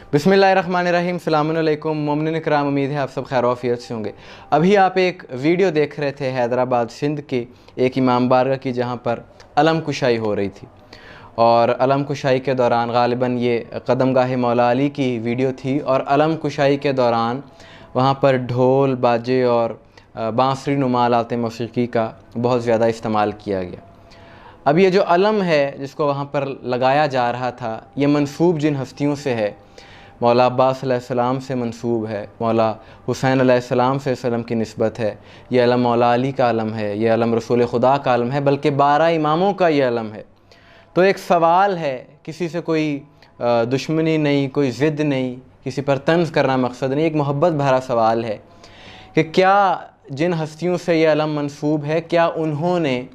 बिस्मिल्लाहिर्रहमानिर्रहीम। अस्सलामु अलैकुम मोमिनीन इकराम, उम्मीद है आप सब खैर आफियत से होंगे। अभी आप एक वीडियो देख रहे थे हैदराबाद सिंध के एक इमाम बारगाह की, जहाँ पर अलम कुशाई हो रही थी। और अलम कुशाई के दौरान गालिबन ये कदमगाह मौला अली की वीडियो थी, और अलम कुशाई के दौरान वहाँ पर ढोल बाजे और बांसुरी नुमा आलात मौसीकी का बहुत ज़्यादा इस्तेमाल किया गया। अब ये जो अलम है जिसको वहाँ पर लगाया जा रहा था, ये मंसूब जिन हस्तियों से है, मौला अब्बास अलैहिस्सलाम से मंसूब है, मौला हुसैन अलैहिस्सलाम से इस अलम की निस्बत है। ये अलम मौला अली का अलम है, ये अलम रसूल खुदा का अलम है, बल्कि 12 इमामों का ये अलम है। तो एक सवाल है, किसी से कोई दुश्मनी नहीं, कोई ज़िद नहीं, किसी पर तंज़ करना मकसद नहीं, एक मोहब्बत भरा सवाल है कि क्या जिन हस्तियों से ये अलम मंसूब है, क्या उन्होंने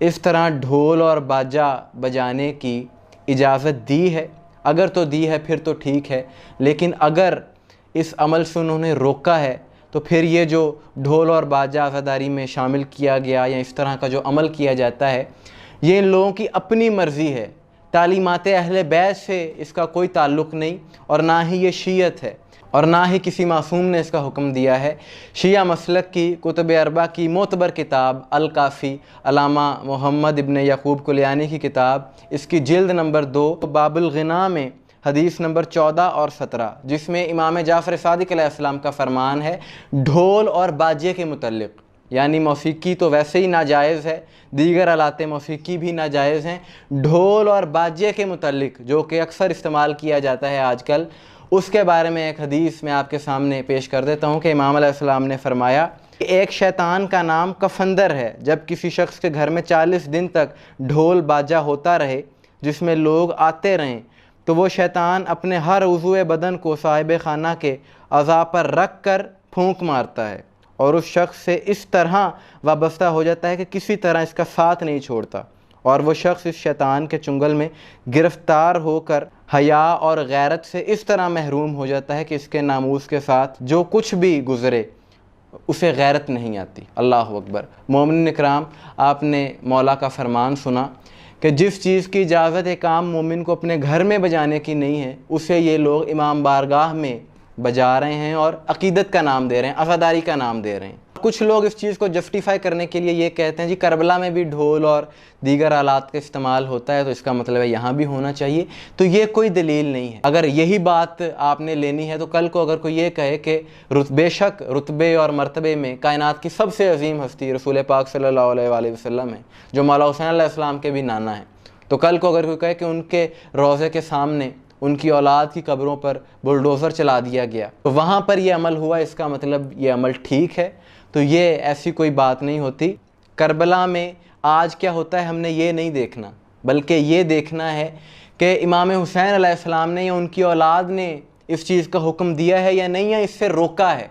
इस तरह ढोल और बाजा बजाने की इजाज़त दी है? अगर तो दी है फिर तो ठीक है, लेकिन अगर इस अमल से उन्होंने रोका है तो फिर ये जो ढोल और बाजा आज़ादारी में शामिल किया गया या इस तरह का जो अमल किया जाता है, ये इन लोगों की अपनी मर्ज़ी है। तालीमात अहले बैत से इसका कोई ताल्लुक़ नहीं, और ना ही ये शीयत है, और ना ही किसी मासूम ने इसका हुक्म दिया है। शिया मसलक की कुतुब अरबा की मोतबर किताब अल काफ़ी, अल्लामा मोहम्मद इब्न यकूब कुलियानी की किताब, इसकी जिल्द नंबर 2 बाबुल गिना में हदीस नंबर 14 और 17, जिसमें इमाम जाफ़र सादिक अलैहिस्सलाम का फरमान है ढोल और बाजे के मुतल्लिक़, यानी मौसीकी तो वैसे ही नाजायज़ है, दीगर आलात मौसीकी भी नाजायज़ हैं, ढोल और बाजे के मुतल्लिक़ जो कि अक्सर इस्तेमाल किया जाता है आजकल, उसके बारे में एक हदीस मैं आपके सामने पेश कर देता हूँ कि इमाम अलैहिस्सलाम ने फरमाया कि एक शैतान का नाम कफंदर है। जब किसी शख्स के घर में 40 दिन तक ढोल बाजा होता रहे, जिसमें लोग आते रहें, तो वो शैतान अपने हर उज़्व बदन को साहिब खाना के अज़ा पर रख कर फूंक मारता है, और उस शख्स से इस तरह वाबस्ता हो जाता है कि किसी तरह इसका साथ नहीं छोड़ता, और वो शख्स इस शैतान के चुंगल में गिरफ़्तार होकर हया और गैरत से इस तरह महरूम हो जाता है कि इसके नामूस के साथ जो कुछ भी गुज़रे उसे गैरत नहीं आती। अल्लाह अकबर। मोमिन इकराम, आपने मौला का फरमान सुना कि जिस चीज़ की इजाज़त एक आम मोमिन को अपने घर में बजाने की नहीं है, उसे ये लोग इमाम बारगाह में बजा रहे हैं और अक़ीदत का नाम दे रहे हैं, अज़ादारी का नाम दे रहे हैं। कुछ लोग इस चीज़ को जस्टिफाई करने के लिए ये कहते हैं जी करबला में भी ढोल और दीगर आलात का इस्तेमाल होता है, तो इसका मतलब है यहाँ भी होना चाहिए। तो ये कोई दलील नहीं है। अगर यही बात आपने लेनी है तो कल को अगर कोई ये कहे कि बेशक रुतबे और मर्तबे में कायनात की सबसे अजीम हस्ती रसूल पाक सल्लल्लाहु अलैहि वसल्लम है, जो मौला हुसैन अलैहिस्सलाम के भी नाना हैं, तो कल को अगर कोई कहे कि उनके रोज़े के सामने उनकी औलाद की कब्रों पर बुलडोज़र चला दिया गया तो वहाँ पर यह अमल हुआ, इसका मतलब ये अमल ठीक है, तो ये ऐसी कोई बात नहीं होती। करबला में आज क्या होता है हमने ये नहीं देखना, बल्कि ये देखना है कि इमाम हुसैन अलैहिस्सलाम ने या उनकी औलाद ने इस चीज़ का हुक्म दिया है या नहीं, या इससे रोका है।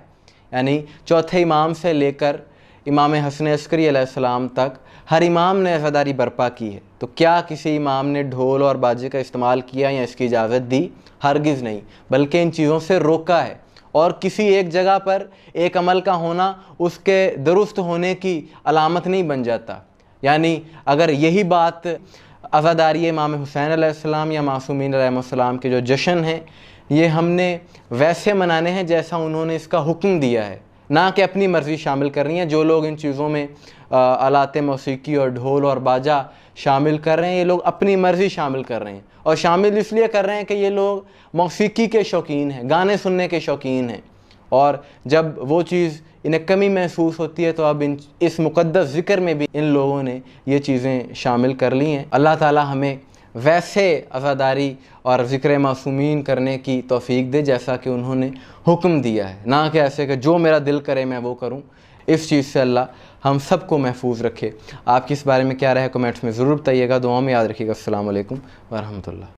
यानी चौथे इमाम से लेकर इमाम हसन अस्करी अलैहिस्सलाम तक हर इमाम ने अज़ादारी बर्पा की है। तो क्या किसी इमाम ने ढोल और बाजे का इस्तेमाल किया या इसकी इजाज़त दी? हरगिज़ नहीं, बल्कि इन चीज़ों से रोका है। और किसी एक जगह पर एक अमल का होना उसके दुरुस्त होने की अलामत नहीं बन जाता। यानी अगर यही बात अज़ादारी इमाम हुसैन अलैहिस्सलाम या मासूमीन अलैहिस्सलाम के जो जश्न हैं, ये हमने वैसे मनाने हैं जैसा उन्होंने इसका हुक्म दिया है, ना कि अपनी मर्ज़ी शामिल करनी है। जो लोग इन चीज़ों में आलात मौसीकी और ढोल और बाजा शामिल कर रहे हैं, ये लोग अपनी मर्ज़ी शामिल कर रहे हैं, और शामिल इसलिए कर रहे हैं कि ये लोग मौसीकी के शौकीन हैं, गाने सुनने के शौकीन हैं, और जब वो चीज़ इन्हें कमी महसूस होती है तो अब इस मुक़द्दस ज़िक्र में भी इन लोगों ने ये चीज़ें शामिल कर ली हैं। अल्लाह ताला हमें वैसे अज़ादारी और ज़िक्र मासूमीन करने की तौफ़ीक दे जैसा कि उन्होंने हुक्म दिया है, ना कि ऐसे कि जो मेरा दिल करे मैं वो करूँ। इस चीज़ से अल्लाह हम सबको महफूज रखे। आपकी इस बारे में क्या राय है कमेंट्स में ज़रूर बताइएगा। दुआओं में याद रखिएगा। अस्सलामु अलैकुम व रहमतुल्लाह।